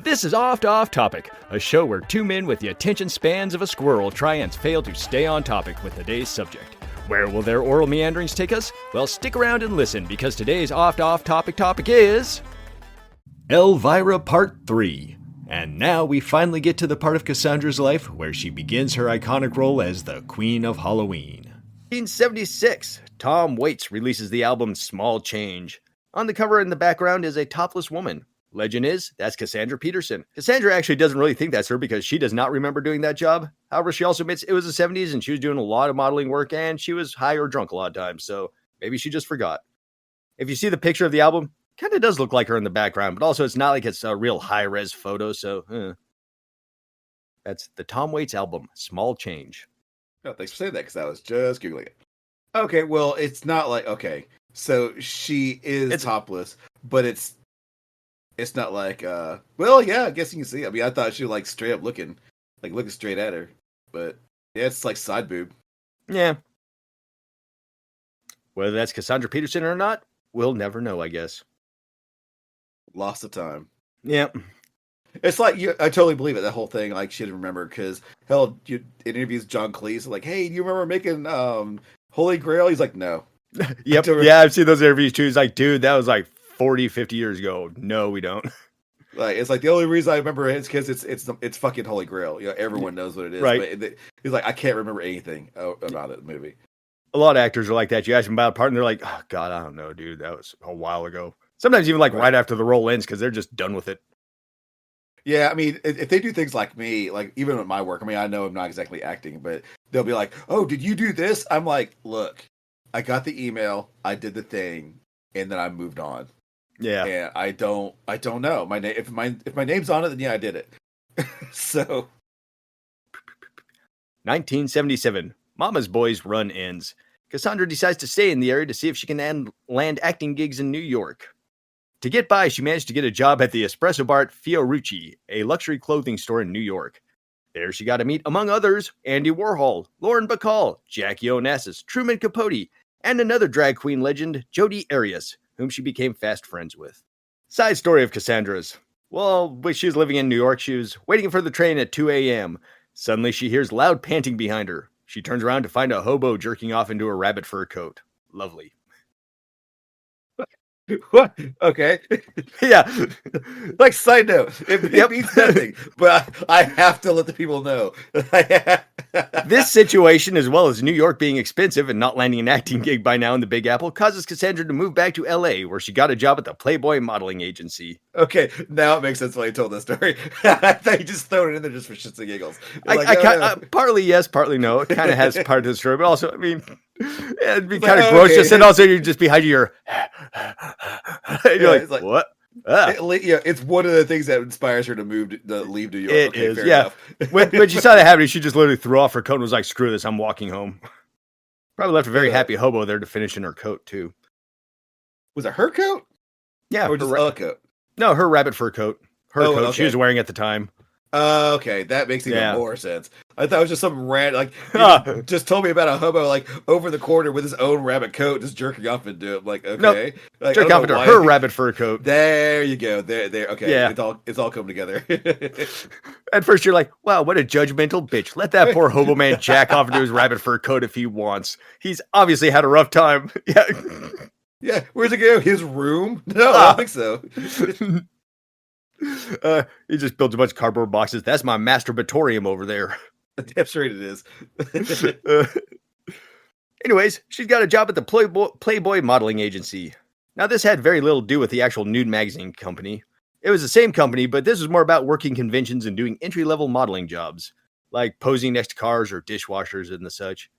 This is Off Topic, a show where two men with the attention spans of a squirrel try and fail to stay on topic with today's subject. Where will their oral meanderings take us? Well, stick around and listen, because today's Off topic is... Elvira Part 3. And now we finally get to the part of Cassandra's life where she begins her iconic role as the Queen of Halloween. 1976, Tom Waits releases the album Small Change. On the cover in the background is a topless woman. Legend is, that's Cassandra Peterson. Cassandra actually doesn't really think that's her because she does not remember doing that job. However, she also admits it was the 70s and she was doing a lot of modeling work and she was high or drunk a lot of times, so maybe she just forgot. If you see the picture of the album, kind of does look like her in the background, but also it's not like it's a real high-res photo, so That's the Tom Waits album, Small Change. Oh, thanks for saying that, because I was just Googling it. Okay, well, it's not like, okay, so she is topless, but it's not like, well, yeah, I guess you can see. I mean, I thought she was, like, straight up looking straight at her, but yeah, it's like side boob. Yeah. Whether that's Cassandra Peterson or not, we'll never know, I guess. Lost of time. Yeah. It's like, I totally believe it, that whole thing, like, she didn't remember, because, hell, it interviews John Cleese, like, hey, do you remember making, Holy Grail? He's like, no. Yep. Yeah, I've seen those interviews, too. He's like, dude, that was, like, 40, 50 years ago. No, we don't. Like, it's like, the only reason I remember it is because it's fucking Holy Grail. You know, everyone knows what it is. Right. But he's like, I can't remember anything about the movie. A lot of actors are like that. You ask them about a part, and they're like, oh, God, I don't know, dude. That was a while ago. Sometimes even, like, right after the role ends, because they're just done with it. Yeah, I mean, if they do things like me, like, even with my work, I mean, I know I'm not exactly acting, but they'll be like, oh, did you do this? I'm like, look, I got the email, I did the thing, and then I moved on. Yeah. And I don't know. My name, if my name's on it, then yeah, I did it. So 1977. Mama's Boys run ends. Cassandra decides to stay in the area to see if she can land acting gigs in New York. To get by, she managed to get a job at the espresso bar at Fiorucci, a luxury clothing store in New York. There she got to meet, among others, Andy Warhol, Lauren Bacall, Jackie Onassis, Truman Capote, and another drag queen legend, Jodi Arias, whom she became fast friends with. Side story of Cassandra's. Well, when she was living in New York, she was waiting for the train at 2 a.m. Suddenly, she hears loud panting behind her. She turns around to find a hobo jerking off into a rabbit fur coat. Lovely. What? Okay. Yeah. Like, side note, it means nothing, but I have to let the people know. This situation, as well as New York being expensive and not landing an acting gig by now in the Big Apple, causes Cassandra to move back to L.A., where she got a job at the Playboy modeling agency. Okay, now it makes sense why you told that story. I thought you just thrown it in there just for shits and giggles. Partly yes, partly no. It kind of has part of the story, but also, I mean, it'd be kind of gross. Just and also you're just behind you're like, what? It's one of the things that inspires her to leave New York. It is, yeah. When she saw that happening, she just literally threw off her coat and was like, "Screw this, I'm walking home." Probably left a very happy hobo there to finish in her coat too. Was it her coat? Yeah, or just a coat? No, her rabbit fur coat. Her coat okay. She was wearing at the time. Okay, that makes even more sense. I thought it was just some random, like, just told me about a hobo, like, over the corner with his own rabbit coat, just jerking off into it. I'm like, okay. Nope. Like, jerking off into her rabbit fur coat. There you go. There, okay. Yeah. It's all come together. At first you're like, wow, what a judgmental bitch. Let that poor hobo man jack off into his rabbit fur coat if he wants. He's obviously had a rough time. Yeah. Yeah, where's it go? His room? No, I don't think so. He just built a bunch of cardboard boxes. That's my masturbatorium over there. Damn straight it is. Anyways, she's got a job at the Playboy modeling agency. Now, this had very little to do with the actual nude magazine company. It was the same company, but this was more about working conventions and doing entry-level modeling jobs, like posing next to cars or dishwashers and the such.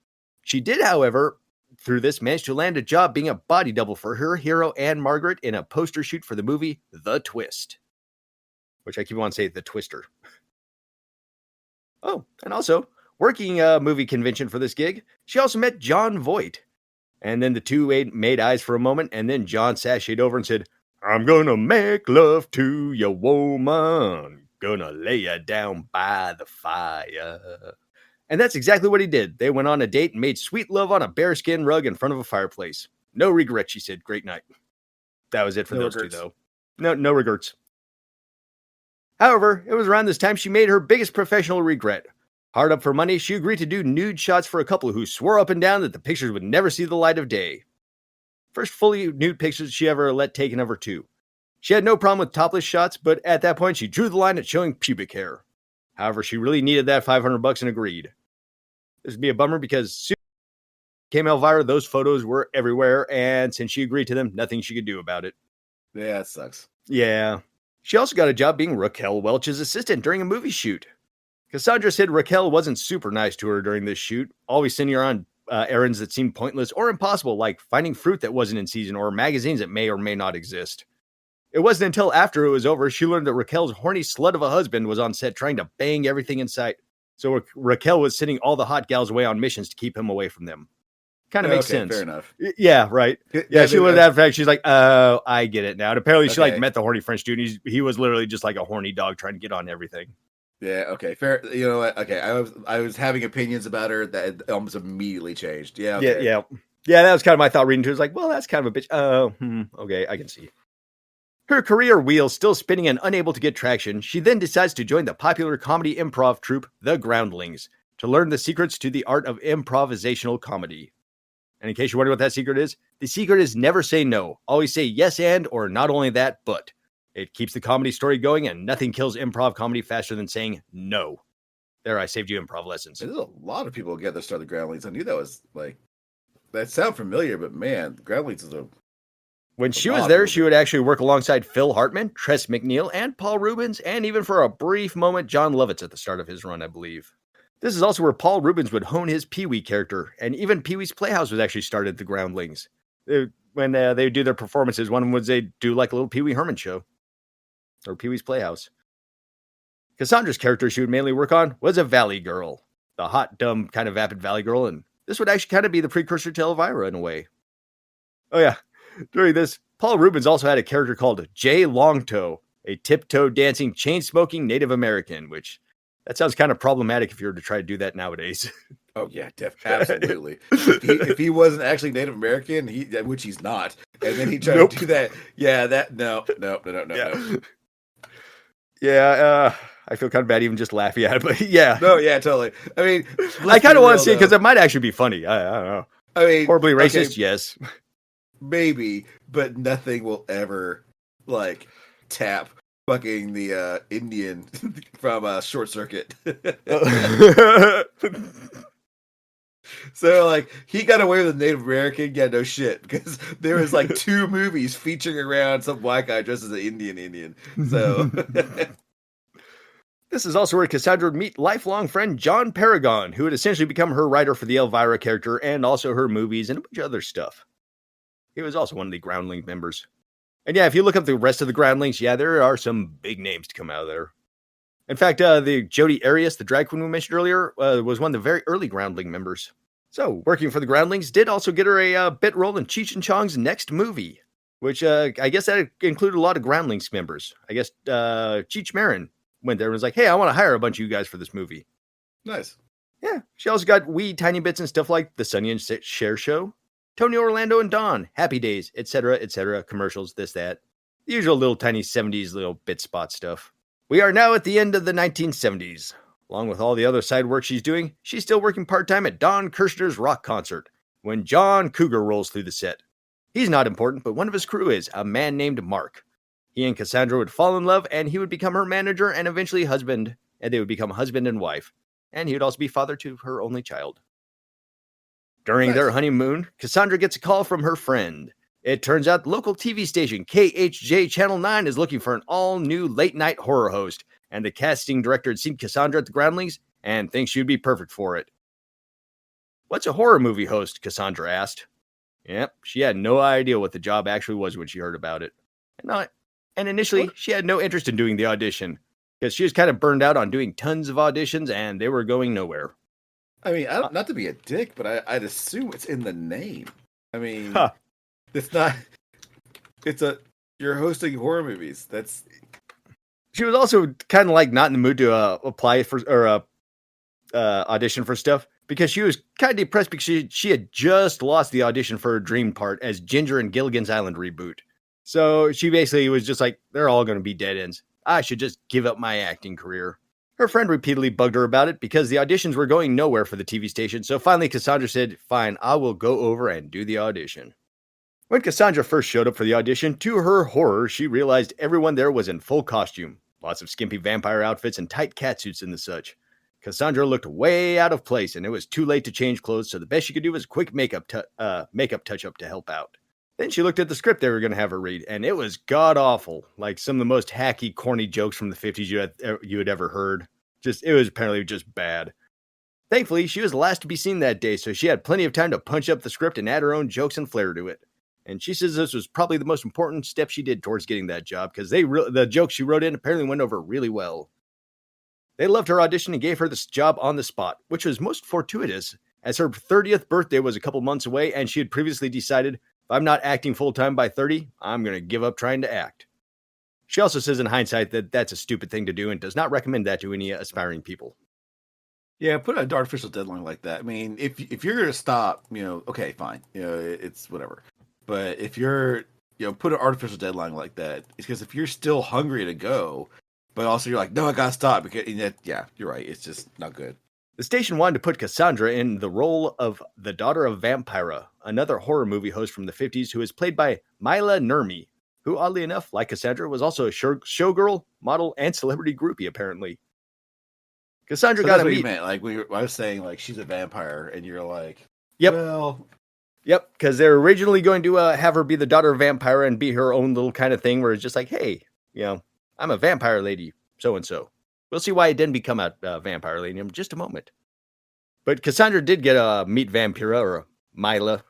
She did, however, through this, managed to land a job being a body double for her hero, Anne Margaret, in a poster shoot for the movie The Twist. Which I keep on saying The Twister. Oh, and also, working a movie convention for this gig, she also met John Voight. And then the two made eyes for a moment, and then John sashayed over and said, I'm gonna make love to your woman. Gonna lay you down by the fire. And that's exactly what he did. They went on a date and made sweet love on a bearskin rug in front of a fireplace. No regrets, she said. Great night. That was it for those two, though. No regrets. However, it was around this time she made her biggest professional regret. Hard up for money, she agreed to do nude shots for a couple who swore up and down that the pictures would never see the light of day. First fully nude pictures she ever let taken of her too. She had no problem with topless shots, but at that point she drew the line at showing pubic hair. However, she really needed that $500 and agreed. This would be a bummer because soon came Elvira, those photos were everywhere, and since she agreed to them, nothing she could do about it. Yeah, it sucks. Yeah. She also got a job being Raquel Welch's assistant during a movie shoot. Cassandra said Raquel wasn't super nice to her during this shoot, always sending her on errands that seemed pointless or impossible, like finding fruit that wasn't in season or magazines that may or may not exist. It wasn't until after it was over she learned that Raquel's horny slut of a husband was on set trying to bang everything in sight. So Raquel was sending all the hot gals away on missions to keep him away from them. Kind of makes sense. Fair enough. Yeah, right. Yeah, she learned that fact. She's like, oh, I get it now. And apparently she met the horny French dude. He was literally just like a horny dog trying to get on everything. Yeah, okay, fair. You know what? Okay, I was having opinions about her that almost immediately changed. Yeah, okay. Yeah. That was kind of my thought reading too. It's like, well, that's kind of a bitch. Okay, I can see. Her career wheel still spinning and unable to get traction, she then decides to join the popular comedy improv troupe, The Groundlings, to learn the secrets to the art of improvisational comedy. And in case you're wondering what that secret is, the secret is never say no. Always say yes and, or not only that, but. It keeps the comedy story going, and nothing kills improv comedy faster than saying no. There, I saved you improv lessons. There's a lot of people who get their start at the Groundlings. I knew that was that sound familiar, but man, the Groundlings is a. When she was there, she would actually work alongside Phil Hartman, Tress MacNeille, and Paul Rubens, and even for a brief moment, John Lovitz at the start of his run, I believe. This is also where Paul Rubens would hone his Pee-wee character, and even Pee-wee's Playhouse was actually started at the Groundlings. When they would do their performances, one of them was they do like a little Pee-wee Herman show. Or Pee-wee's Playhouse. Cassandra's character she would mainly work on was a Valley Girl. The hot, dumb, kind of vapid Valley Girl, and this would actually kind of be the precursor to Elvira in a way. Oh yeah, during this, Paul Rubens also had a character called Jay Longtoe, a tiptoe dancing, chain-smoking Native American, which that sounds kind of problematic if you were to try to do that nowadays. Oh yeah, absolutely. if he wasn't actually Native American, which he's not, and then he tried to do that. Yeah, no. Yeah, I feel kind of bad even just laughing at it, but yeah. No, yeah, totally. I mean, I kind of want to see it because it might actually be funny. I don't know. I mean, horribly racist, yes. Maybe, but nothing will ever, tap fucking the Indian from Short Circuit. So, he got away with a Native American? Yeah, no shit. Because there was, 2 movies featuring around some white guy dressed as an Indian. So... This is also where Cassandra would meet lifelong friend John Paragon, who would essentially become her writer for the Elvira character and also her movies and a bunch of other stuff. He was also one of the Groundling members. And yeah, if you look up the rest of the Groundlings, yeah, there are some big names to come out of there. In fact, the Jodi Arias, the drag queen we mentioned earlier, was one of the very early Groundling members. So, working for the Groundlings did also get her a bit role in Cheech and Chong's next movie, which I guess that included a lot of Groundlings members. I guess Cheech Marin went there and was like, hey, I want to hire a bunch of you guys for this movie. Nice. Yeah, she also got wee tiny bits and stuff like The Sonny and Cher Show, Tony Orlando and Dawn, Happy Days, etc., commercials, this, that. The usual little tiny 70s little bit spot stuff. We are now at the end of the 1970s. Along with all the other side work she's doing, she's still working part-time at Don Kirshner's rock concert when John Cougar rolls through the set. He's not important, but one of his crew is, a man named Mark. He and Cassandra would fall in love, and he would become her manager and eventually husband, and they would become husband and wife. And he would also be father to her only child. During their honeymoon, Cassandra gets a call from her friend. It turns out the local TV station KHJ Channel 9 is looking for an all-new late-night horror host, and the casting director had seen Cassandra at the Groundlings and thinks she would be perfect for it. What's a horror movie host? Cassandra asked. Yep, she had no idea what the job actually was when she heard about it. And initially, she had no interest in doing the audition, because she was kind of burned out on doing tons of auditions, and they were going nowhere. I mean, not to be a dick, but I'd assume it's in the name. I mean, it's not... You're hosting horror movies. That's... She was also kind of not in the mood to apply for or audition for stuff because she was kind of depressed because she had just lost the audition for her dream part as Ginger in Gilligan's Island reboot. So she basically was just like, they're all going to be dead ends. I should just give up my acting career. Her friend repeatedly bugged her about it because the auditions were going nowhere for the TV station, so finally Cassandra said, fine, I will go over and do the audition. When Cassandra first showed up for the audition, to her horror, she realized everyone there was in full costume. Lots of skimpy vampire outfits and tight catsuits and the such. Cassandra looked way out of place, and it was too late to change clothes, so the best she could do was a quick makeup touch-up to help out. Then she looked at the script they were going to have her read, and it was god-awful, like some of the most hacky, corny jokes from the 50s you had ever heard. It was apparently just bad. Thankfully, she was the last to be seen that day, so she had plenty of time to punch up the script and add her own jokes and flair to it. And she says this was probably the most important step she did towards getting that job, because the jokes she wrote in apparently went over really well. They loved her audition and gave her this job on the spot, which was most fortuitous, as her 30th birthday was a couple months away, and she had previously decided, if I'm not acting full-time by 30, I'm going to give up trying to act. She also says in hindsight that that's a stupid thing to do and does not recommend that to any aspiring people. Yeah, put an artificial deadline like that. I mean, if you're going to stop, okay, fine. It's whatever. But if you're, put an artificial deadline like that, it's because if you're still hungry to go, but also you're like, no, I got to stop. Because, yeah, you're right. It's just not good. The station wanted to put Cassandra in the role of the daughter of Vampira, another horror movie host from the 50s who is played by Mila Nurmi, who, oddly enough, like Cassandra, was also a showgirl, model, and celebrity groupie, apparently. Cassandra got to meet... you meant. Like, I was saying, like, she's a vampire, and you're like, yep. Well... Yep, because they're originally going to have her be the daughter of Vampira and be her own little kind of thing where it's just like, hey, I'm a vampire lady, so-and-so. We'll see why it didn't become a vampire lady in just a moment. But Cassandra did get a meet Vampira, or Mila.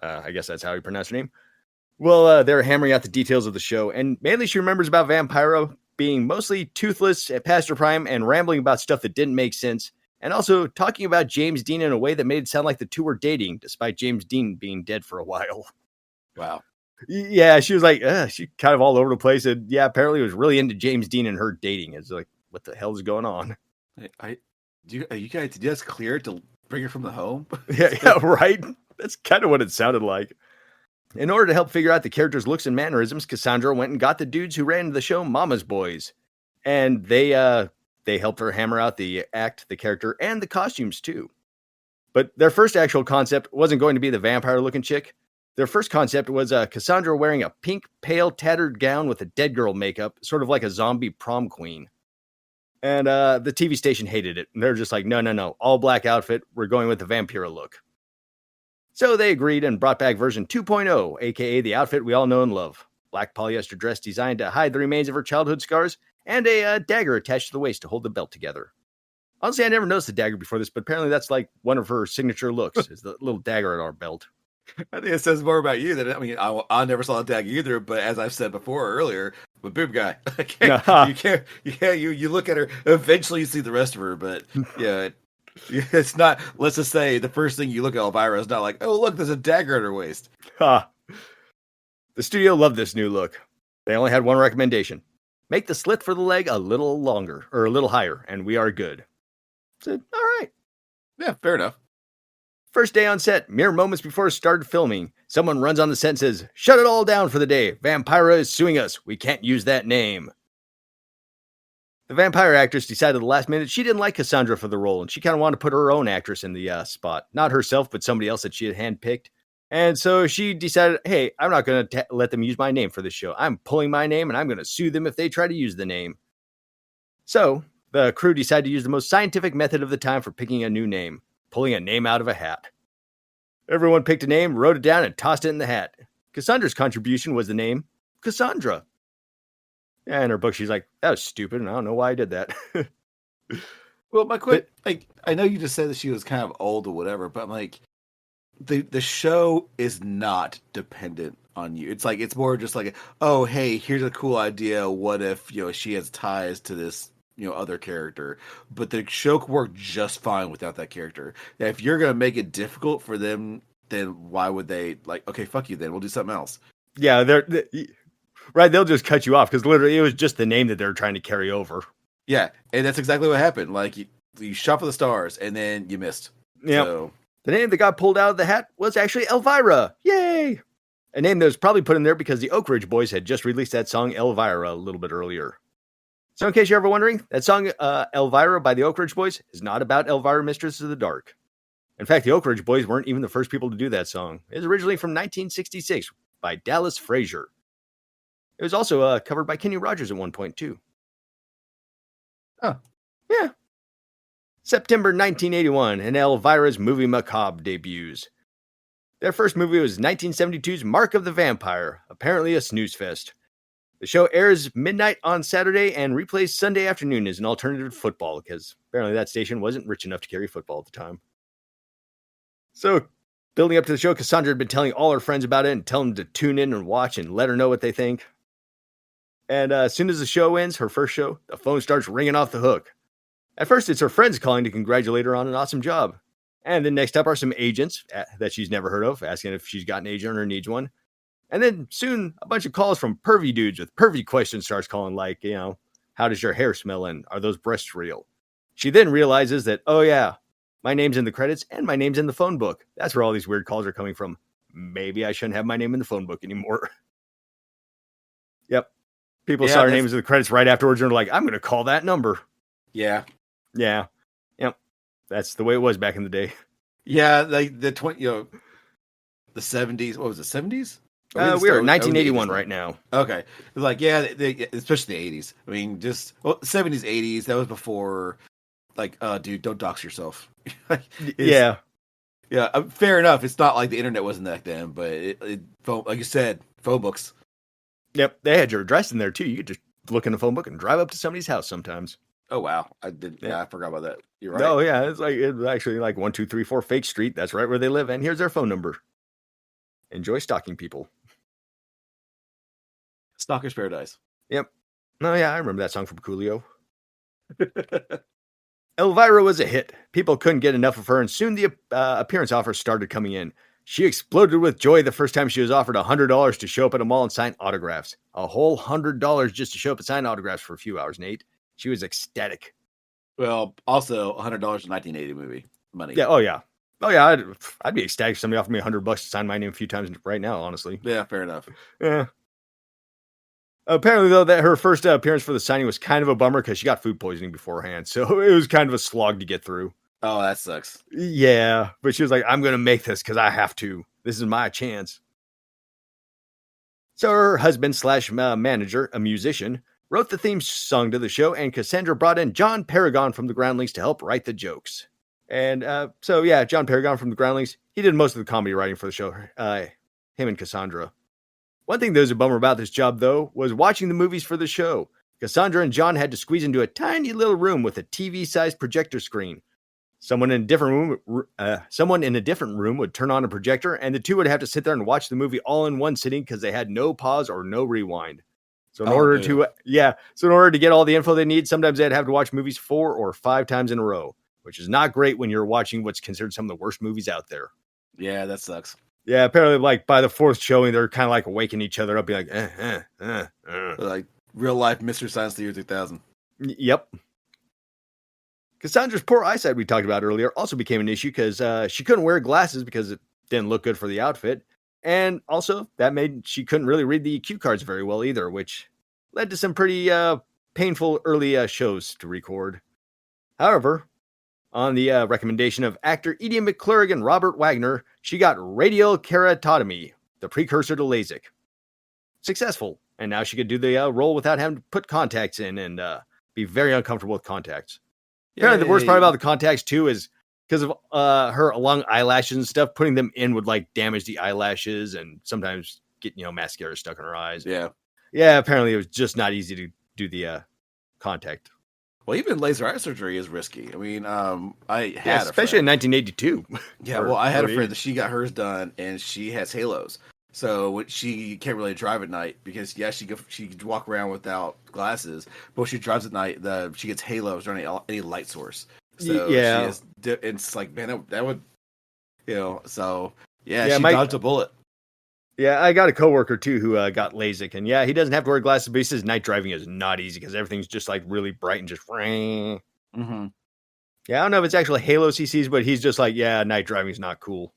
I guess that's how you pronounce her name. Well, they're hammering out the details of the show, and mainly she remembers about Vampira being mostly toothless at past her prime and rambling about stuff that didn't make sense, and also talking about James Dean in a way that made it sound like the two were dating, despite James Dean being dead for a while. Wow. Yeah, she was like, she kind of all over the place, and yeah, apparently was really into James Dean and her dating. It's like, what the hell is going on? You guys, did you guys clear to bring her from the home? yeah, right? That's kind of what it sounded like. In order to help figure out the character's looks and mannerisms, Cassandra went and got the dudes who ran the show Mama's Boys. And they helped her hammer out the act, the character, and the costumes too. But their first actual concept wasn't going to be the vampire-looking chick. Their first concept was Cassandra wearing a pink, pale, tattered gown with a dead girl makeup, sort of like a zombie prom queen. And the TV station hated it. And they're just like, no, all black outfit. We're going with the Vampira look. So they agreed and brought back version 2.0, aka the outfit we all know and love. Black polyester dress designed to hide the remains of her childhood scars, and a dagger attached to the waist to hold the belt together. Honestly, I never noticed the dagger before this, but apparently that's like one of her signature looks, is the little dagger at our belt. I think it says more about you than, I never saw a dagger either, but as I've said before earlier, I'm a boob guy. You look at her, eventually you see the rest of her, but yeah, it's not, let's just say the first thing you look at Elvira is not like, oh, look, there's a dagger at her waist. The studio loved this new look. They only had one recommendation. Make the slit for the leg a little longer, or a little higher, and we are good. I said, all right. Yeah, fair enough. First day on set, mere moments before it started filming, someone runs on the set and says, shut it all down for the day. Vampira is suing us. We can't use that name. The vampire actress decided at the last minute she didn't like Cassandra for the role, and she kind of wanted to put her own actress in the spot. Not herself, but somebody else that she had handpicked. And so she decided, hey, I'm not going to let them use my name for this show. I'm pulling my name, and I'm going to sue them if they try to use the name. So the crew decided to use the most scientific method of the time for picking a new name. Pulling a name out of a hat. Everyone picked a name, wrote it down, and tossed it in the hat. Cassandra's contribution was the name Cassandra. Yeah, in her book, she's like, that was stupid, and I don't know why I did that. Well, I know you just said that she was kind of old or whatever, but I'm like, the show is not dependent on you. It's like, it's more just like, oh, hey, here's a cool idea. What if, she has ties to this, other character, but the show could work just fine without that character. Now, if you're going to make it difficult for them, then why would they okay, fuck you then, we'll do something else. Yeah, right. They'll just cut you off because literally it was just the name that they're trying to carry over. Yeah. And that's exactly what happened. Like you shot for the stars and then you missed. Yeah. So. The name that got pulled out of the hat was actually Elvira. Yay. A name that was probably put in there because the Oak Ridge Boys had just released that song Elvira a little bit earlier. So in case you're ever wondering, that song Elvira by the Oak Ridge Boys is not about Elvira, Mistress of the Dark. In fact, the Oak Ridge Boys weren't even the first people to do that song. It was originally from 1966 by Dallas Frazier. It was also covered by Kenny Rogers at one point, too. Oh. Yeah. September 1981, and Elvira's movie Macabre debuts. Their first movie was 1972's Mark of the Vampire, apparently a snooze fest. The show airs midnight on Saturday and replays Sunday afternoon as an alternative to football, because apparently that station wasn't rich enough to carry football at the time. So, building up to the show, Cassandra had been telling all her friends about it and telling them to tune in and watch and let her know what they think. And as soon as the show ends, her first show, the phone starts ringing off the hook. At first, it's her friends calling to congratulate her on an awesome job. And then next up are some agents that she's never heard of, asking if she's got an agent or needs one. And then soon, a bunch of calls from pervy dudes with pervy questions starts calling, like, how does your hair smell and are those breasts real? She then realizes that, oh yeah, my name's in the credits and my name's in the phone book. That's where all these weird calls are coming from. Maybe I shouldn't have my name in the phone book anymore. Yep. People saw her names in the credits right afterwards and were like, I'm going to call that number. Yeah. Yeah. Yep. That's the way it was back in the day. Yeah, like the 70s. What was it, 70s? We're in 1981 right now. Okay. Like, yeah, especially the 80s. I mean, just 70s, 80s. That was before, like, dude, don't dox yourself. Yeah. Yeah, fair enough. It's not like the internet wasn't back then, but like you said, phone books. Yep, they had your address in there too. You could just look in the phone book and drive up to somebody's house sometimes. Oh wow, I did. Yeah, I forgot about that. You're right. Oh yeah, it's actually like 1234 Fake Street. That's right where they live, and here's their phone number. Enjoy stalking people. Stalker's Paradise. Yep. Oh yeah, I remember that song from Coolio. Elvira was a hit. People couldn't get enough of her, and soon the appearance offers started coming in. She exploded with joy the first time she was offered $100 to show up at a mall and sign autographs. A whole $100 just to show up and sign autographs for a few hours, Nate. She was ecstatic. Well, also $100 in 1980 movie money. Yeah. Oh yeah. Oh yeah. I'd be ecstatic if somebody offered me $100 to sign my name a few times right now. Honestly. Yeah. Fair enough. Yeah. Apparently, though, that her first appearance for the signing was kind of a bummer because she got food poisoning beforehand, so it was kind of a slog to get through. Oh, that sucks. Yeah, but she was like, I'm going to make this because I have to. This is my chance. So her husband / manager, a musician, wrote the theme song to the show, and Cassandra brought in John Paragon from the Groundlings to help write the jokes. And John Paragon from the Groundlings, he did most of the comedy writing for the show, him and Cassandra. One thing that was a bummer about this job, though, was watching the movies for the show. Cassandra and John had to squeeze into a tiny little room with a TV-sized projector screen. Someone in a different room would turn on a projector, and the two would have to sit there and watch the movie all in one sitting because they had no pause or no rewind. So in order to get all the info they need, sometimes they'd have to watch movies 4 or 5 times in a row, which is not great when you're watching what's considered some of the worst movies out there. Yeah, that sucks. Yeah, apparently, like, by the 4th showing, they're kind of, like, waking each other up, being like, Like, real-life Mr. Science Theater 3000. Yep. Cassandra's poor eyesight we talked about earlier also became an issue because she couldn't wear glasses because it didn't look good for the outfit. And also, that made she couldn't really read the cue cards very well either, which led to some pretty painful early shows to record. However, on the recommendation of actor Edie McClurg and Robert Wagner, she got radial keratotomy, the precursor to LASIK. Successful, and now she could do the role without having to put contacts in and be very uncomfortable with contacts. Apparently, the worst part about the contacts, too, is because of her long eyelashes and stuff, putting them in would, like, damage the eyelashes and sometimes get, mascara stuck in her eyes. Yeah. Yeah, apparently it was just not easy to do the contact. Well, even laser eye surgery is risky. I mean, I had especially in 1982. Yeah, well, I had a friend that she got hers done, and she has halos. So she can't really drive at night because, she could walk around without glasses, but when she drives at night, she gets halos or any light source. So yeah, it's like, man, that would, so she dodged a bullet. Yeah, I got a coworker too who got LASIK, and he doesn't have to wear glasses, but he says night driving is not easy because everything's just like really bright and just. Mm-hmm. Yeah, I don't know if it's actually halos he sees, but he's just like, night driving is not cool.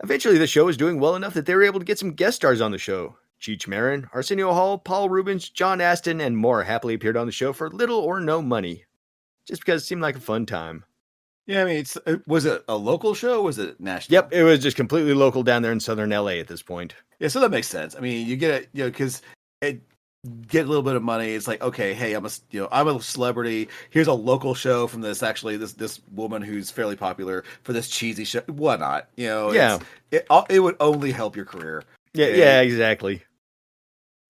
Eventually, the show was doing well enough that they were able to get some guest stars on the show. Cheech Marin, Arsenio Hall, Paul Rubens, John Aston, and more happily appeared on the show for little or no money, just because it seemed like a fun time. Yeah, I mean, was it a local show or was it national? Yep, it was just completely local down there in southern LA at this point. Yeah, so that makes sense. I mean, you get it, because it get a little bit of money. It's like, okay, hey, I'm a celebrity. Here's a local show from this woman who's fairly popular for this cheesy show. Why not? Yeah, it would only help your career. Yeah, exactly.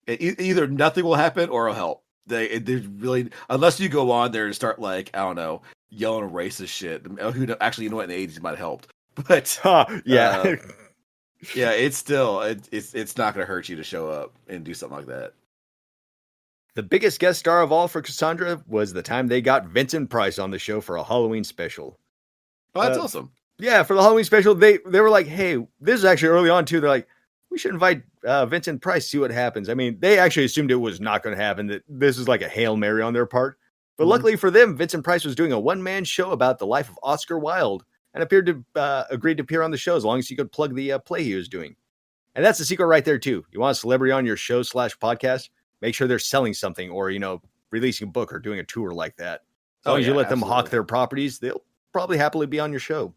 Either nothing will happen or it'll help. They really, unless you go on there and start like, I don't know, yelling racist shit. Actually, you know what? In the 80s, it might have helped, but yeah. Yeah, it's still it's not going to hurt you to show up and do something like that. The biggest guest star of all for Cassandra was the time they got Vincent Price on the show for a Halloween special. Oh, that's awesome. Yeah, for the Halloween special, they were like, hey, this is actually early on too. They're like, we should invite Vincent Price, see what happens. I mean, they actually assumed it was not going to happen, that this was like a Hail Mary on their part. But luckily for them, Vincent Price was doing a one-man show about the life of Oscar Wilde and appeared to agree to appear on the show as long as he could plug the play he was doing. And that's the secret right there, too. You want a celebrity on your show / podcast? Make sure they're selling something or, releasing a book or doing a tour like that. As long as you let them hawk their properties, they'll probably happily be on your show.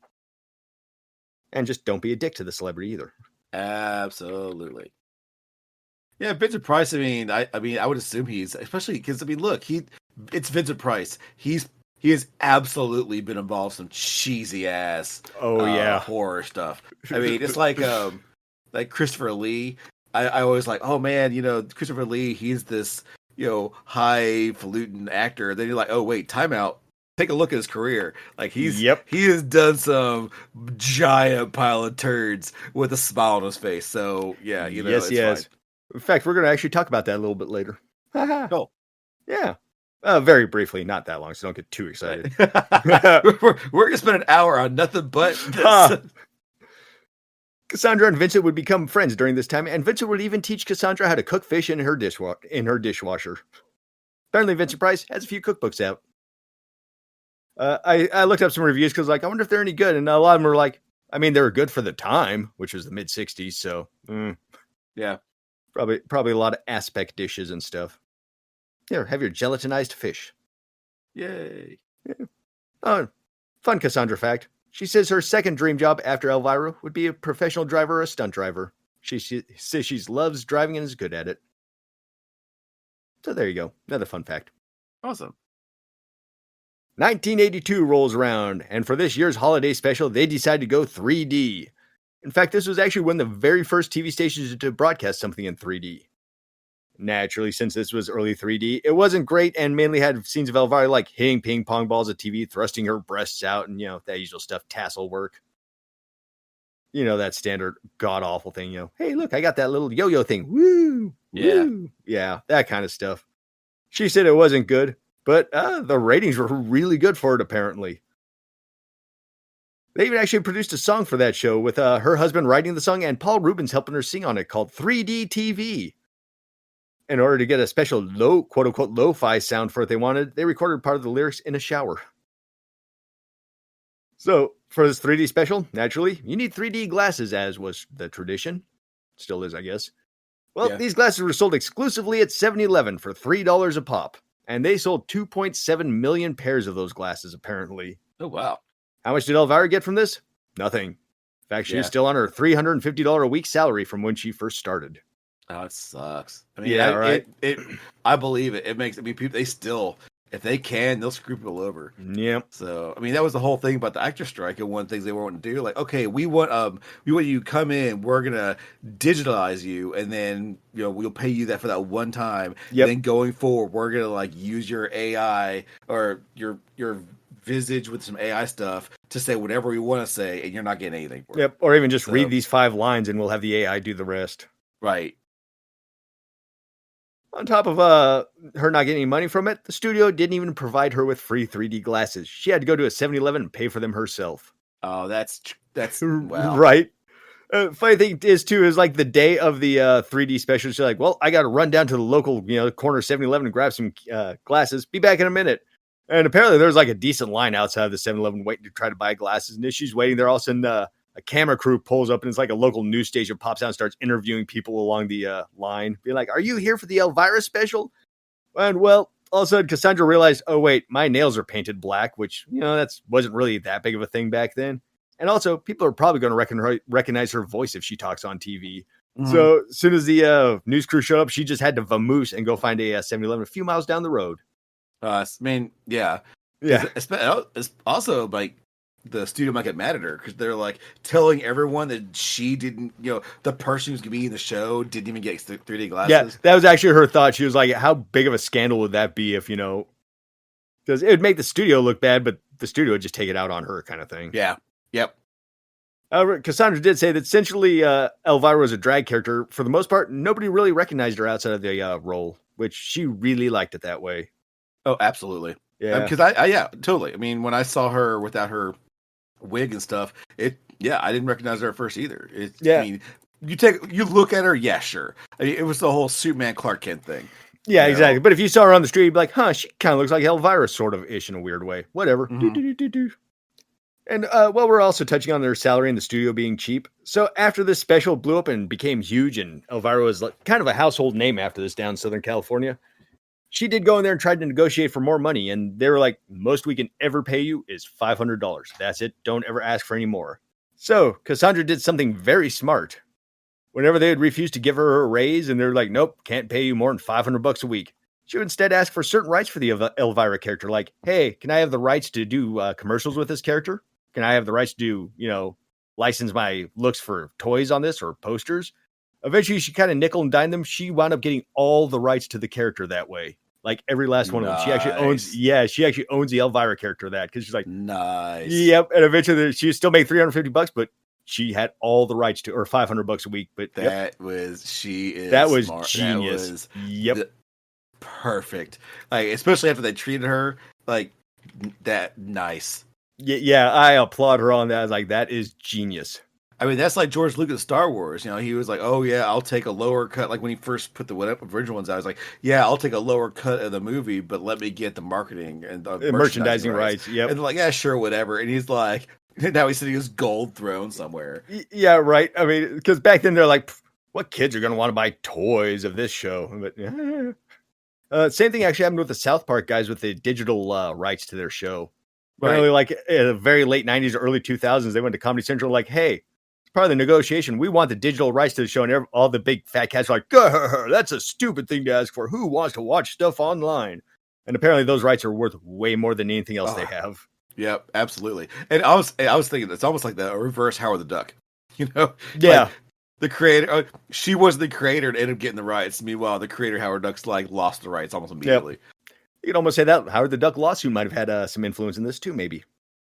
And just don't be a dick to the celebrity either. Absolutely. Yeah, Vincent Price. I mean, I would assume he's, especially because look, it's Vincent Price. He has absolutely been involved in some cheesy ass horror stuff. I mean, it's like Christopher Lee. I always like, oh man, Christopher Lee, he's this highfalutin actor. Then you're like, oh wait, time out. Take a look at his career. Like he has done some giant pile of turds with a smile on his face. So yeah, yes. Fine. In fact, we're going to actually talk about that a little bit later. Cool. Yeah. Very briefly, not that long, so don't get too excited. we're going to spend an hour on nothing but this. Cassandra and Vincent would become friends during this time, and Vincent would even teach Cassandra how to cook fish in her dishwasher. Apparently, Vincent Price has a few cookbooks out. I looked up some reviews because, I wonder if they're any good, and a lot of them were like, I mean, they were good for the time, which was the mid '60s. So, yeah, probably a lot of aspect dishes and stuff. Here, have your gelatinized fish. Yay! Yeah. Oh, fun Cassandra fact. She says her second dream job after Elvira would be a professional driver or a stunt driver. She says she loves driving and is good at it. So there you go. Another fun fact. Awesome. 1982 rolls around, and for this year's holiday special, they decided to go 3D. In fact, this was actually one of the very first TV stations to broadcast something in 3D. Naturally, since this was early 3D, it wasn't great and mainly had scenes of Elvira hitting ping pong balls at TV, thrusting her breasts out, and, that usual stuff, tassel work. That standard god-awful thing, hey, look, I got that little yo-yo thing. Woo! Yeah. Woo! Yeah, that kind of stuff. She said it wasn't good, but the ratings were really good for it, apparently. They even actually produced a song for that show with her husband writing the song and Paul Rubens helping her sing on it called 3D TV. In order to get a special quote-unquote lo-fi sound for what they wanted, they recorded part of the lyrics in a shower. So, for this 3D special, naturally, you need 3D glasses, as was the tradition. Still is, I guess. Well, These glasses were sold exclusively at 7-Eleven for $3 a pop. And they sold 2.7 million pairs of those glasses, apparently. Oh, wow. How much did Elvira get from this? Nothing. In fact, she was still on her $350 a week salary from when she first started. Oh, it sucks. I mean, right. I believe it. It makes. People. They still, if they can, they'll screw people over. Yep. So, I mean, that was the whole thing about the actor strike, and one of the things they were wanting to do, like, okay, we want you to come in. We're gonna digitalize you, and then we'll pay you that for that one time. Yep. And then going forward, we're gonna use your AI or your visage with some AI stuff to say whatever we want to say, and you're not getting anything for it. Yep. Or even just read these 5 lines, and we'll have the AI do the rest. Right. On top of her not getting any money from it, the studio didn't even provide her with free 3D glasses. She had to go to a 7-Eleven and pay for them herself. Oh, that's wow. Right. Funny thing is the day of the 3D special, she's like, well, I got to run down to the local corner 7-Eleven and grab some glasses. Be back in a minute. And apparently there's a decent line outside of the 7-Eleven waiting to try to buy glasses. And as she's waiting there, all of a sudden a camera crew pulls up and it's like a local news station pops out and starts interviewing people along the line, being like, "Are you here for the Elvira special?" And well, all of a sudden, Cassandra realized, "Oh wait, my nails are painted black," which that wasn't really that big of a thing back then. And also, people are probably going to recognize her voice if she talks on TV. Mm-hmm. So as soon as the news crew showed up, she just had to vamoose and go find a 7-Eleven a few miles down the road. I mean, yeah. It's also like the studio might get mad at her because they're like telling everyone that she didn't, the person who's going to be in the show didn't even get 3D glasses. Yeah, that was actually her thought. She was like, how big of a scandal would that be if, because it would make the studio look bad, but the studio would just take it out on her kind of thing. Yeah. Yep. Cassandra did say that essentially Elvira was a drag character. For the most part, nobody really recognized her outside of the role, which she really liked it that way. Oh, absolutely. Yeah. Because I totally. I mean, when I saw her without her wig and stuff, I didn't recognize her at first either. I mean, you look at her, yeah, sure. I mean, it was the whole Superman Clark Kent thing. Yeah, exactly. But if you saw her on the street, you'd be like, huh, she kind of looks like Elvira sort of ish in a weird way. Whatever. Mm-hmm. And we're also touching on their salary in the studio being cheap. So after this special blew up and became huge, and Elvira was kind of a household name after this down in Southern California, she did go in there and tried to negotiate for more money. And they were like, most we can ever pay you is $500. That's it. Don't ever ask for any more. So Cassandra did something very smart. Whenever they would refuse to give her a raise and they're like, nope, can't pay you more than $500 a week, she would instead ask for certain rights for the Elvira character. Like, hey, can I have the rights to do commercials with this character? Can I have the rights to do, license my looks for toys on this or posters? Eventually, she kind of nickel and dime them. She wound up getting all the rights to the character that way. Like every last one of them. She actually owns the Elvira character of that because she's like, nice. Yep. And eventually she still made $350, but she had all the rights to, or $500 a week. But that was genius. That was perfect. Like, especially after they treated her like that. Nice. Yeah, I applaud her on that. I was like, that is genius. I mean, that's like George Lucas Star Wars. He was like, oh, yeah, I'll take a lower cut. Like when he first put the original ones out, I was like, yeah, I'll take a lower cut of the movie, but let me get the marketing and the merchandising rights. Yep. And they're like, yeah, sure, whatever. And he's like, now he's sitting his gold throne somewhere. Yeah, right. I mean, because back then they're like, what kids are going to want to buy toys of this show? But same thing actually happened with the South Park guys with the digital rights to their show. Right. Really, like in the very late 90s or early 2000s, they went to Comedy Central like, hey, it's part of the negotiation. We want the digital rights to the show. And all the big fat cats are like, that's a stupid thing to ask for. Who wants to watch stuff online? And apparently those rights are worth way more than anything else they have. Yep, absolutely. And I was thinking it's almost like the reverse Howard the Duck. Yeah. Like the creator, she was the creator and ended up getting the rights. Meanwhile, the creator Howard Duck's like lost the rights almost immediately. Yep. You could almost say that Howard the Duck lawsuit might have had some influence in this too, maybe.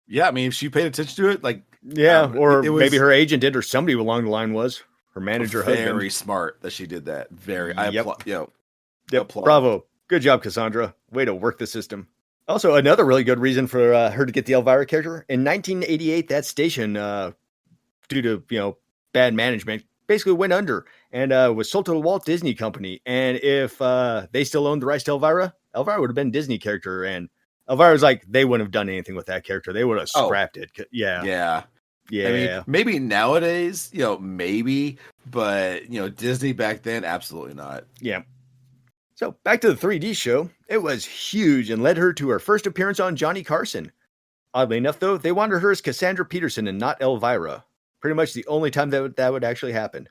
Yeah, I mean, if she paid attention to it, like... Yeah, or maybe her agent did, or somebody along the line was. Her manager, very husband. Smart that she did that. Very. Yep. Bravo. Good job, Cassandra. Way to work the system. Also, another really good reason for her to get the Elvira character. In 1988, that station, due to, bad management, basically went under and was sold to the Walt Disney Company. And if they still owned the rights to Elvira would have been a Disney character. And Elvira was like, they wouldn't have done anything with that character. They would have scrapped it. Yeah. I mean, maybe nowadays, maybe, but, Disney back then, absolutely not. Yeah. So back to the 3D show. It was huge and led her to her first appearance on Johnny Carson. Oddly enough, though, they wanted her as Cassandra Peterson and not Elvira. Pretty much the only time that would actually happen.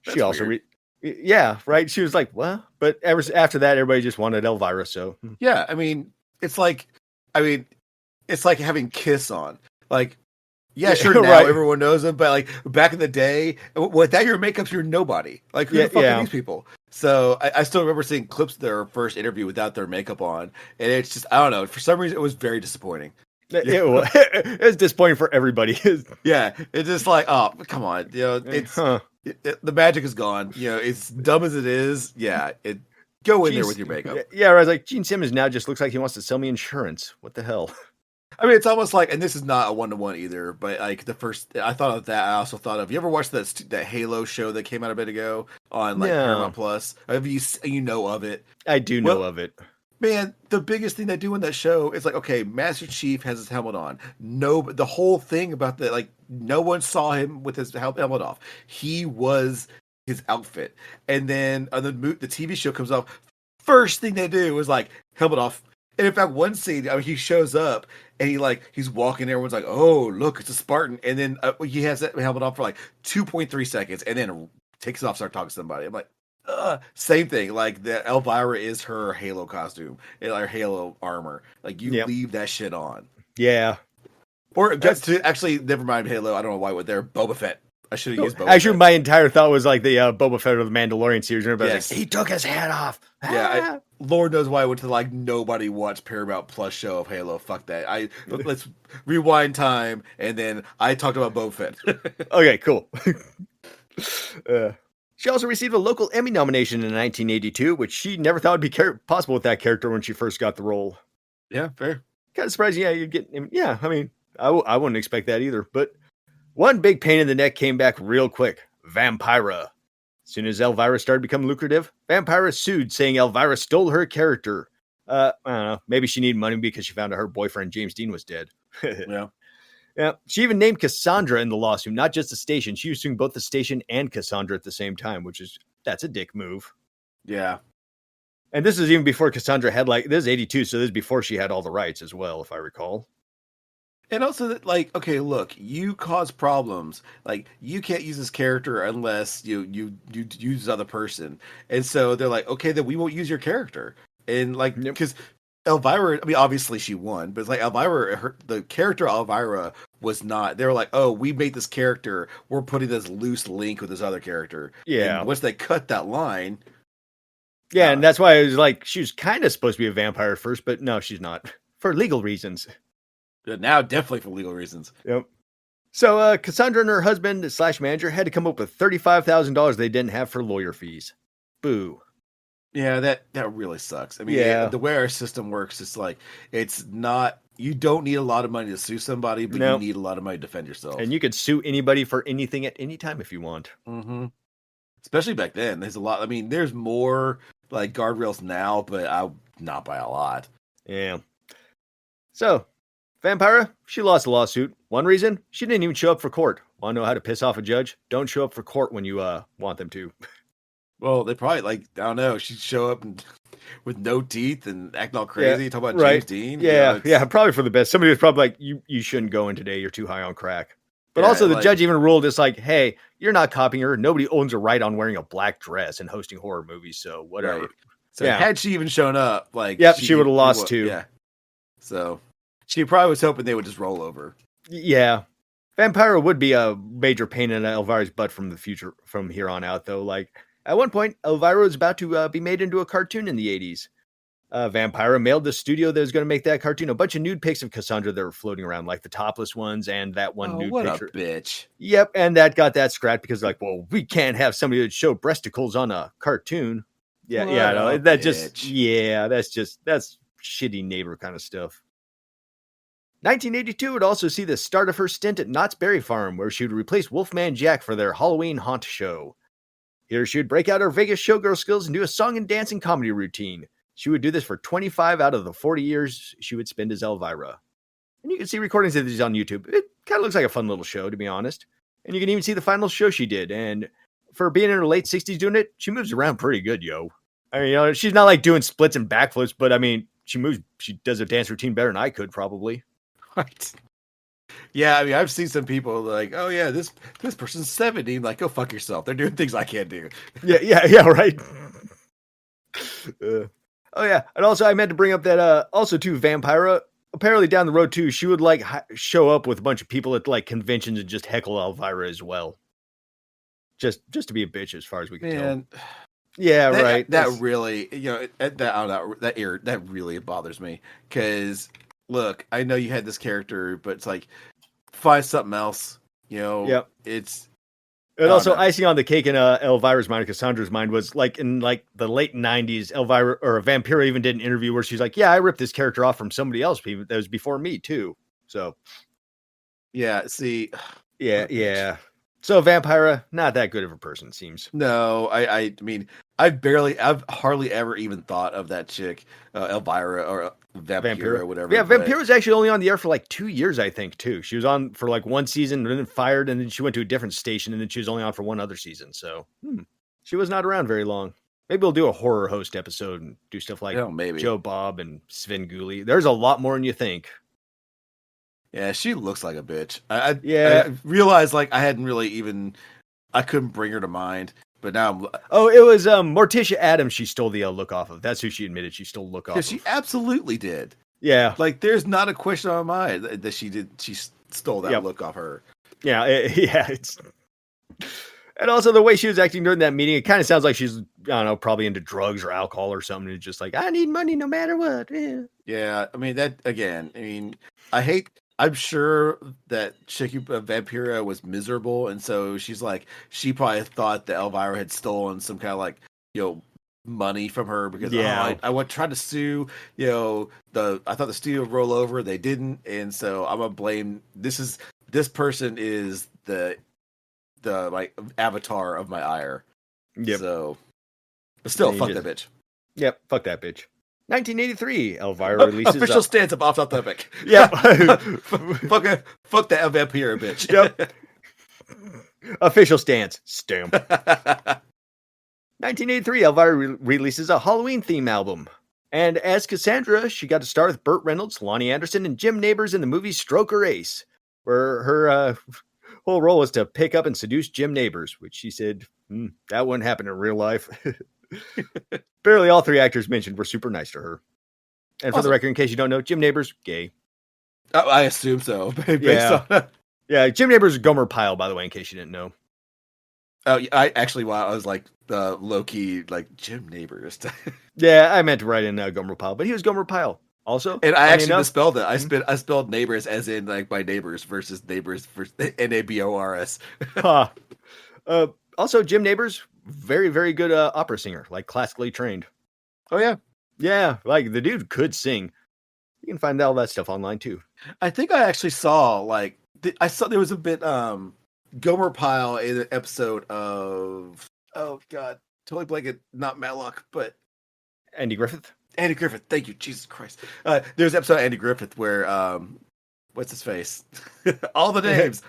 That's she also, yeah, right. She was like, well, but after that, everybody just wanted Elvira. So yeah, I mean, it's like having Kiss on. Like, yeah, sure. Now right. Everyone knows them, but like back in the day, without your makeup, you're nobody. Like, who the fuck are these people? So I still remember seeing clips of their first interview without their makeup on, and it's just, I don't know. For some reason, it was very disappointing. It was disappointing for everybody. Yeah, it's just like, oh, come on, it's the magic is gone. It's dumb as it is. Yeah, go in there with your makeup. Yeah, I was like, Gene Simmons now just looks like he wants to sell me insurance. What the hell? I mean, it's almost like, and this is not a 1-to-1 either, but like the first, I thought of that. I also thought of, you ever watched that Halo show that came out a bit ago on Paramount Plus? Have you know of it? I do know of it. Man, the biggest thing they do in that show is like, okay, Master Chief has his helmet on. No, the whole thing about that, like, no one saw him with his helmet off. He was his outfit. And then the TV show comes off. First thing they do is like helmet off. And in fact, one scene, I mean, he shows up and he's walking. Everyone's like, "Oh, look, it's a Spartan." And then he has that helmet on for like 2.3 seconds, and then takes it off, start talking to somebody. I'm like, same thing. Like the Elvira is her Halo costume, her Halo armor. Like you leave that shit on. Yeah. Or just to actually, never mind Halo. I don't know why we're there. Boba Fett. I should have used Boba Actually, Fett. my entire thought was like the Boba Fett of the Mandalorian series. Yes. Like, he took his hat off. Yeah, Lord knows why I went to like nobody watched Paramount Plus show of Halo. Fuck that. Let's rewind time, and then I talked about Boba Fett. Okay, cool. She also received a local Emmy nomination in 1982, which she never thought would be possible with that character when she first got the role. Yeah, fair. Kind of surprised. Yeah, you get. Yeah, I mean, I wouldn't expect that either. But one big pain in the neck came back real quick. Vampira. As soon as Elvira started to become lucrative, Vampira sued, saying Elvira stole her character. I don't know. Maybe she needed money because she found out her boyfriend James Dean was dead. Yeah. Yeah. She even named Cassandra in the lawsuit, not just the station. She was suing both the station and Cassandra at the same time, that's a dick move. Yeah. And this is even before Cassandra had this is 82, so this is before she had all the rights as well, if I recall. And also that, like, okay, look, you cause problems. Like, you can't use this character unless you use other person. And so they're like, okay, then we won't use your character. And like, because Elvira, I mean, obviously she won, but it's like Elvira, the character Elvira was not. They were like, oh, we made this character. We're putting this loose link with this other character. Yeah. And once they cut that line. Yeah, and that's why it was like, she was kind of supposed to be a vampire at first, but no, she's not. For legal reasons. Now, definitely for legal reasons. Yep. So Cassandra and her husband / manager had to come up with $35,000 they didn't have for lawyer fees. Boo. Yeah, that really sucks. I mean, the way our system works, it's like, it's not, you don't need a lot of money to sue somebody, but you need a lot of money to defend yourself. And you could sue anybody for anything at any time if you want. Mm-hmm. Especially back then. There's a lot, I mean, there's more like guardrails now, but not by a lot. Yeah. So, Vampira, she lost the lawsuit. One reason, she didn't even show up for court. Want to know how to piss off a judge? Don't show up for court when you want them to. Well, they probably, like, I don't know, she'd show up with no teeth and acting all crazy, talk about James Dean. Yeah, probably for the best. Somebody was probably like, you shouldn't go in today, you're too high on crack. But also the judge even ruled it's like, hey, you're not copying her. Nobody owns a right on wearing a black dress and hosting horror movies, so whatever. Right. So had she even shown up, like... Yep, she would have lost too. Yeah. So... She probably was hoping they would just roll over. Yeah. Vampira would be a major pain in Elvira's butt from here on out, though. Like, at one point, Elvira was about to be made into a cartoon in the 80s. Vampira mailed the studio that was going to make that cartoon a bunch of nude pics of Cassandra that were floating around, like the topless ones and that one nude picture. What a bitch. Yep, and that got that scrapped because, like, well, we can't have somebody that show breasticles on a cartoon. Yeah, no, that's shitty neighbor kind of stuff. 1982 would also see the start of her stint at Knott's Berry Farm, where she would replace Wolfman Jack for their Halloween haunt show. Here she would break out her Vegas showgirl skills and do a song and dance and comedy routine. She would do this for 25 out of the 40 years she would spend as Elvira. And you can see recordings of these on YouTube. It kind of looks like a fun little show, to be honest. And you can even see the final show she did. And for being in her late 60s doing it, she moves around pretty good, yo. I mean, she's not like doing splits and backflips, but I mean, she does a dance routine better than I could probably. What? Yeah, I mean, I've seen some people like, oh yeah, this person's 70. Like, go fuck yourself. They're doing things I can't do. Yeah, right. Oh yeah, and also I meant to bring up that also too, Vampira. Apparently down the road too, she would like show up with a bunch of people at like conventions and just heckle Elvira as well. Just to be a bitch, as far as we can tell. Yeah, right. That really, that really bothers me because. Look, I know you had this character, but it's like, find something else. You know, yep. It's... And also, icing on the cake in Elvira's mind, Cassandra's mind, was like in like the late 90s, Elvira or Vampira even did an interview where she's like, yeah, I ripped this character off from somebody else that was before me too. So, yeah, see... Yeah. So Vampira, not that good of a person, it seems. No, I mean, I've hardly ever even thought of that chick, Elvira or Vampira or whatever. Yeah, but Vampira was actually only on the air for like 2 years, I think, too. She was on for like one season and then fired, and then she went to a different station, and then she was only on for one other season. So she was not around very long. Maybe we'll do a horror host episode and do stuff like maybe Joe Bob and Sven Gulli. There's a lot more than you think. Yeah, she looks like a bitch. Yeah. I realized like I couldn't bring her to mind, but now it was Morticia Adams she stole the look off of. That's who she admitted she stole look off of. She absolutely did. Yeah. Like there's not a question on my mind that she stole that look off her. Yeah, it's and also the way she was acting during that meeting, it kind of sounds like she's, I don't know, probably into drugs or alcohol or something. It's just like, I need money no matter what. Yeah, I mean that again. I mean, I'm sure that Chicky Vampira was miserable, and so she probably thought that Elvira had stolen some kind of like, money from her because I tried to sue, I thought the studio would roll over, they didn't, and so I'm gonna blame this person is the like avatar of my ire. Yep. So, but still, fuck that bitch. Yep, fuck that bitch. 1983, Elvira releases official stance of off topic. Yep. fuck that Vampira bitch. Yep. Official stance. Stamp. 1983, Elvira releases a Halloween theme album. And as Cassandra, she got to star with Burt Reynolds, Lonnie Anderson, and Jim Nabors in the movie Stroke or Ace, where her whole role was to pick up and seduce Jim Nabors, which she said, that wouldn't happen in real life. Barely all three actors mentioned were super nice to her. And for the record, in case you don't know, Jim Nabors, gay. I assume so. Yeah, Jim Nabors is Gomer Pyle, by the way, in case you didn't know. Oh, I was like low key, like Jim Nabors. Yeah, I meant to write in Gomer Pyle, but he was Gomer Pyle also. And I actually misspelled it. I spelled neighbors as in like my neighbors versus neighbors Nabors. Also, Jim Nabors, very, very good opera singer, like classically trained. Oh, yeah. Yeah, like the dude could sing. You can find all that stuff online, too. I think I actually saw, there was a bit, Gomer Pyle in an episode of, oh, God, totally blanket, not Matlock, but... Andy Griffith? Andy Griffith, thank you, Jesus Christ. There's an episode of Andy Griffith where, what's his face? All the names.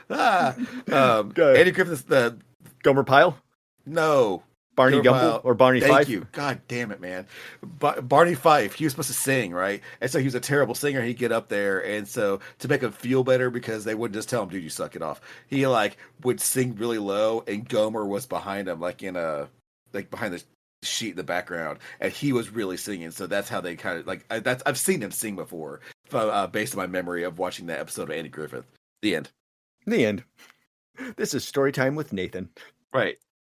Andy Griffith's the... Gomer Pyle? No. Barney Gumble or Barney Fife? Thank you. God damn it, man. Barney Fife, he was supposed to sing, right? And so he was a terrible singer. He'd get up there, and so to make him feel better, because they wouldn't just tell him, dude, you suck it off. He would sing really low, and Gomer was behind him, behind the sheet in the background, and he was really singing. So that's how they kind of I've seen him sing before, based on my memory of watching that episode of Andy Griffith. The end. This is Storytime with Nathan. Right.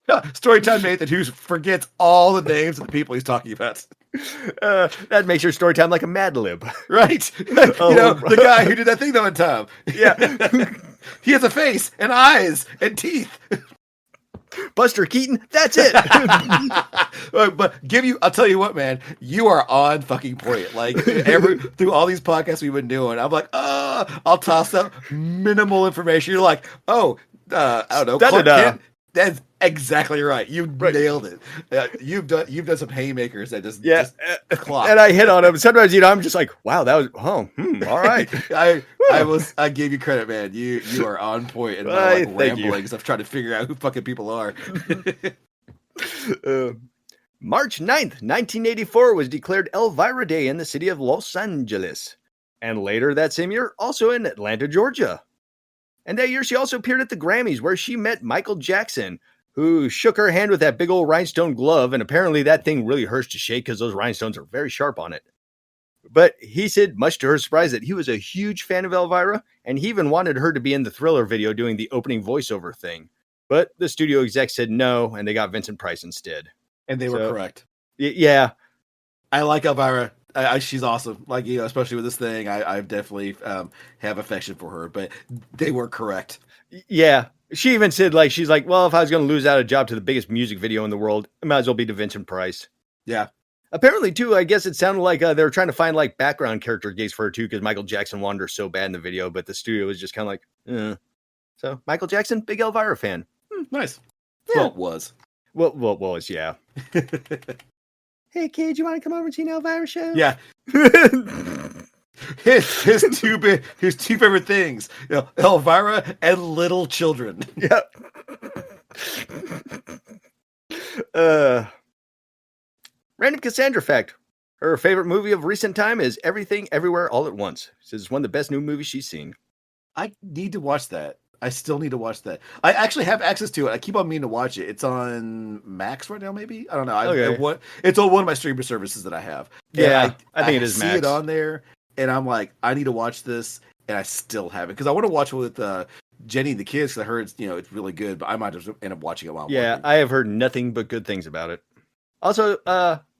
Storytime Nathan, who forgets all the names of the people he's talking about. That makes your storytime like a Mad Lib. Right. The guy who did that thing that one time. Yeah. He has a face and eyes and teeth. Buster Keaton, that's it. But I'll tell you what, man, you are on fucking point. Like through all these podcasts we've been doing, I'm like, I'll toss up minimal information. You're like, I don't know, Clark Kent. That's exactly right. You nailed it. You've done some haymakers that just clock. And I hit on them. Sometimes I'm just like, wow, that was all right. I gave you credit, man. You are on point in my ramblings of trying to figure out who fucking people are. March 9th, 1984 was declared Elvira Day in the city of Los Angeles. And later that same year, also in Atlanta, Georgia. And that year, she also appeared at the Grammys, where she met Michael Jackson, who shook her hand with that big old rhinestone glove, and apparently that thing really hurts to shake because those rhinestones are very sharp on it. But he said, much to her surprise, that he was a huge fan of Elvira, and he even wanted her to be in the Thriller video doing the opening voiceover thing. But the studio exec said no, and they got Vincent Price instead. And they were correct. Yeah. I like Elvira. She's awesome. Especially with this thing, I definitely have affection for her. But they were correct. Yeah. She even said, she's like, well, if I was going to lose out a job to the biggest music video in the world, it might as well be to Vincent Price. Yeah. Apparently, too, I guess it sounded like they were trying to find background character gigs for her, too, because Michael Jackson wanted her so bad in the video. But the studio was just kind of like, So Michael Jackson, big Elvira fan. Nice. Yeah. Well, it was. Well, yeah. Hey, kid, you want to come over and see an Elvira show? Yeah. his two favorite things, Elvira and little children. Yep. Random Cassandra fact. Her favorite movie of recent time is Everything Everywhere All at Once. She says it's one of the best new movies she's seen. I need to watch that. I still need to watch that. I actually have access to it. I keep on meaning to watch it. It's on Max right now, maybe? I don't know. Okay. It's on one of my streaming services that I have. Yeah, I think it is see Max. it on there, and I'm like, I need to watch this, and I still haven't. Because I want to watch it with Jenny and the kids, because I heard it's really good, but I might just end up watching it while I'm working. I have heard nothing but good things about it. Also,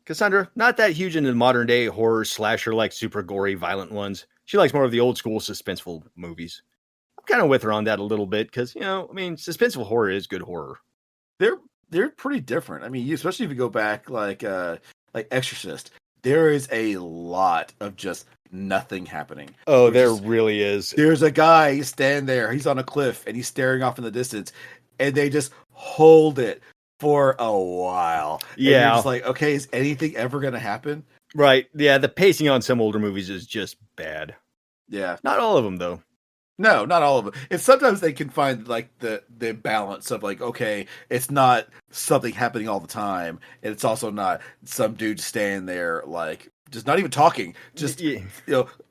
Cassandra, not that huge into modern day horror slasher, like super gory, violent ones. She likes more of the old school suspenseful movies. I'm kind of with her on that a little bit because, suspenseful horror is good horror. They're pretty different. I mean, especially if you go back like Exorcist, there is a lot of just nothing happening. Oh, there really is. There's a guy standing there. He's on a cliff and he's staring off in the distance, and they just hold it for a while. Yeah. And you're just like, okay, is anything ever going to happen? Right. Yeah, the pacing on some older movies is just bad. Yeah. Not all of them, though. No, not all of them. And sometimes they can find like the balance of like, okay, it's not something happening all the time, and it's also not some dude standing there like just not even talking, just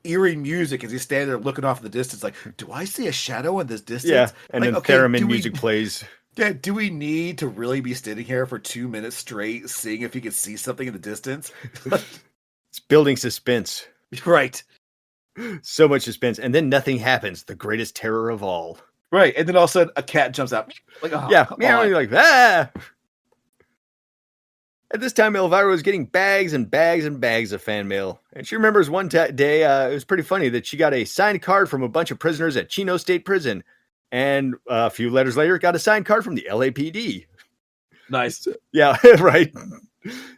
eerie music as he's standing there looking off in the distance, like, do I see a shadow in this distance? Yeah, and like, then theremin music plays. Yeah, do we need to really be standing here for 2 minutes straight, seeing if you can see something in the distance? It's building suspense. Right. So much suspense, and then nothing happens. The greatest terror of all. Right, and then all of a sudden a cat jumps out. Like, oh, yeah, meowing like ah. At this time, Elvira was getting bags and bags and bags of fan mail, and she remembers one day. It was pretty funny that she got a signed card from a bunch of prisoners at Chino State Prison, and a few letters later, got a signed card from the LAPD. Nice. Yeah, right.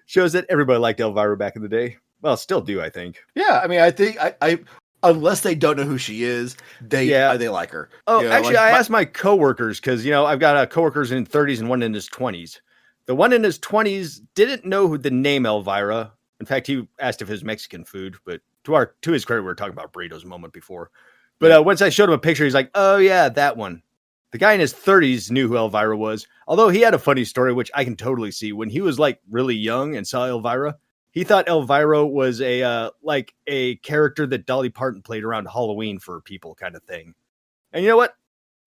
Shows that everybody liked Elvira back in the day. Well, still do, I think. Yeah, I mean, I think I unless they don't know who she is, they like her. Oh, actually, I asked my coworkers because I've got coworkers in 30s and one in his 20s. The one in his 20s didn't know who the name Elvira. In fact, he asked if it was Mexican food, but to his credit, we were talking about burritos a moment before. But once I showed him a picture, he's like, "Oh yeah, that one." The guy in his 30s knew who Elvira was, although he had a funny story, which I can totally see. When he was like really young and saw Elvira, he thought Elvira was a character that Dolly Parton played around Halloween for people kind of thing. And you know what?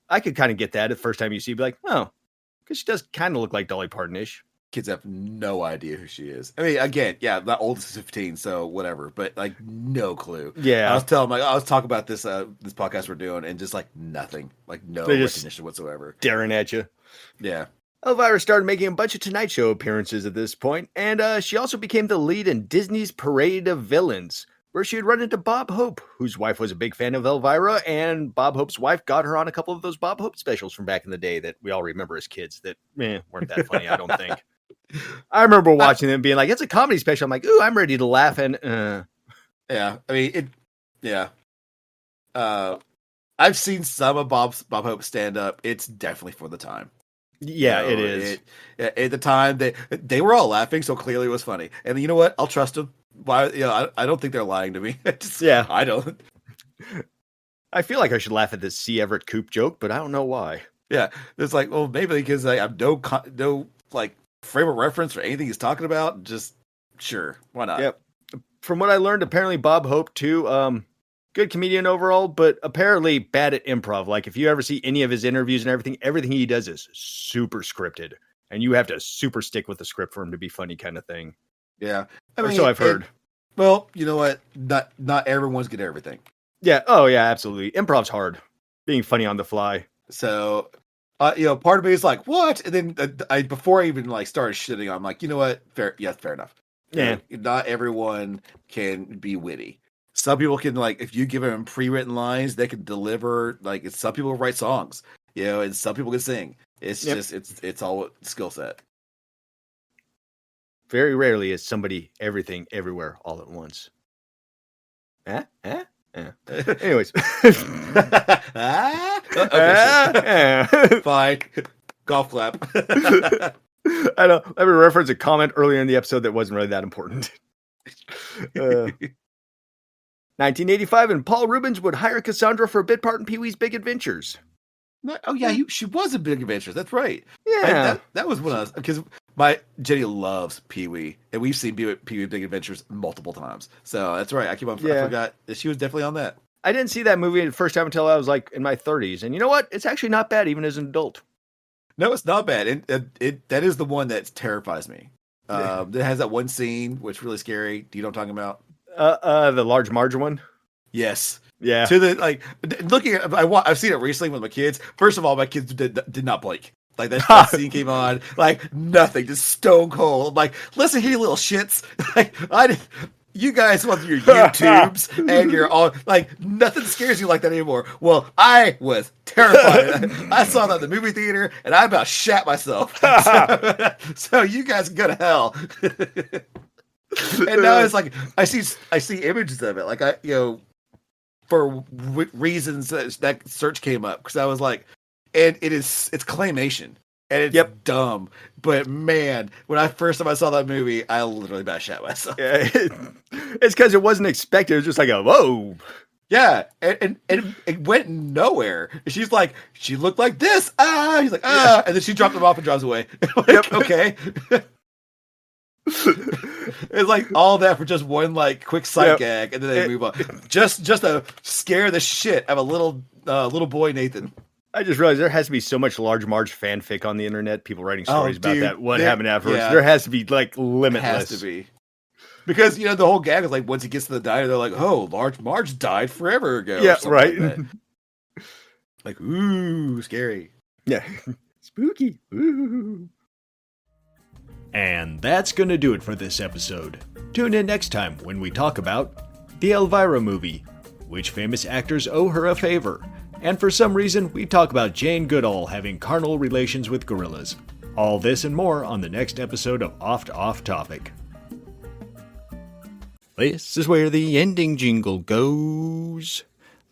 I could kind of get that the first time you see, be like, oh, because she does kind of look like Dolly Parton-ish. Kids have no idea who she is. I mean, again, yeah, the oldest is 15, so whatever, but like no clue. Yeah. I was talking about this this podcast we're doing, and just like nothing, like no recognition whatsoever. Staring at you. Yeah. Elvira started making a bunch of Tonight Show appearances at this point, and she also became the lead in Disney's Parade of Villains, where she had run into Bob Hope, whose wife was a big fan of Elvira, and Bob Hope's wife got her on a couple of those Bob Hope specials from back in the day that we all remember as kids that weren't that funny, I don't think. I remember watching them being like, it's a comedy special. I'm like, ooh, I'm ready to laugh, and Yeah, I mean, I've seen some of Bob Hope stand up. It's definitely for the time. Yeah, it is. At the time, they were all laughing, so clearly it was funny. And you know what? I'll trust them. Why? I don't think they're lying to me. I don't. I feel like I should laugh at this C. Everett Koop joke, but I don't know why. Yeah, it's like, well, maybe because I have no like frame of reference for anything he's talking about. Just sure, why not? Yep. From what I learned, apparently Bob Hope too. Good comedian overall, but apparently bad at improv. Like if you ever see any of his interviews and everything he does is super scripted, and you have to super stick with the script for him to be funny, kind of thing. Yeah, so I've heard. Well, you know what? Not everyone's good at everything. Yeah. Oh yeah, absolutely. Improv's hard. Being funny on the fly. So, part of me is like, what? And then before I even like started shitting, I'm like, you know what? Fair enough. Yeah. Not everyone can be witty. Some people can, like, if you give them pre-written lines, they can deliver. Like, some people write songs, and some people can sing. It's just it's all skill set. Very rarely is somebody everything everywhere all at once. Anyways. Okay, fine. Golf clap. I know. Let me reference a comment earlier in the episode that wasn't really that important. 1985, and Paul Rubens would hire Cassandra for a bit part in Pee-wee's Big Adventures. Oh yeah, she was in Big Adventures. That's right. Yeah, that was one of us because Jenny loves Pee-wee, and we've seen Pee-wee Big Adventures multiple times. So that's right. I forgot that she was definitely on that. I didn't see that movie the first time until I was like in my 30s, and you know what? It's actually not bad even as an adult. No, it's not bad. That is the one that terrifies me. It has that one scene which is really scary. Do you know what I'm talking about? The Large Marge one. Yes. Yeah. To the looking at I've seen it recently with my kids. First of all, my kids did not blink. Like that scene came on, like nothing, just stone cold. I'm like, listen here, you little shits. Like you guys want your YouTubes and your all like nothing scares you like that anymore. Well, I was terrified. I saw that in the movie theater and I about shat myself. So you guys can go to hell. And now it's like I see images of it, like for reasons that search came up because I was like, and it's claymation and it's dumb, but man, when I saw that movie, I literally about shat myself. Yeah, it's because it wasn't expected. It was just like a whoa. Yeah, and it went nowhere. She looked like this. He's like and then she dropped him off and drives away. Like, okay. It's like all that for just one like quick sight gag, and then they move on. Just to scare the shit out of a little boy Nathan. I just realized there has to be so much Large Marge fanfic on the internet. People writing stories about that. What happened afterwards? Yeah. There has to be like limitless. It has to be because the whole gag is like once he gets to the diner, they're like, "Oh, Large Marge died forever ago." Yeah, right. Like, ooh, scary. Yeah, spooky. Ooh. And that's going to do it for this episode. Tune in next time when we talk about the Elvira movie, which famous actors owe her a favor, and for some reason we talk about Jane Goodall having carnal relations with gorillas. All this and more on the next episode of Off Topic. This is where the ending jingle goes.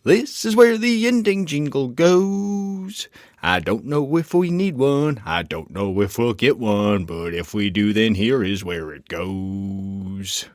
This is where the ending jingle goes. I don't know if we need one. I don't know if we'll get one. But if we do, then here is where it goes.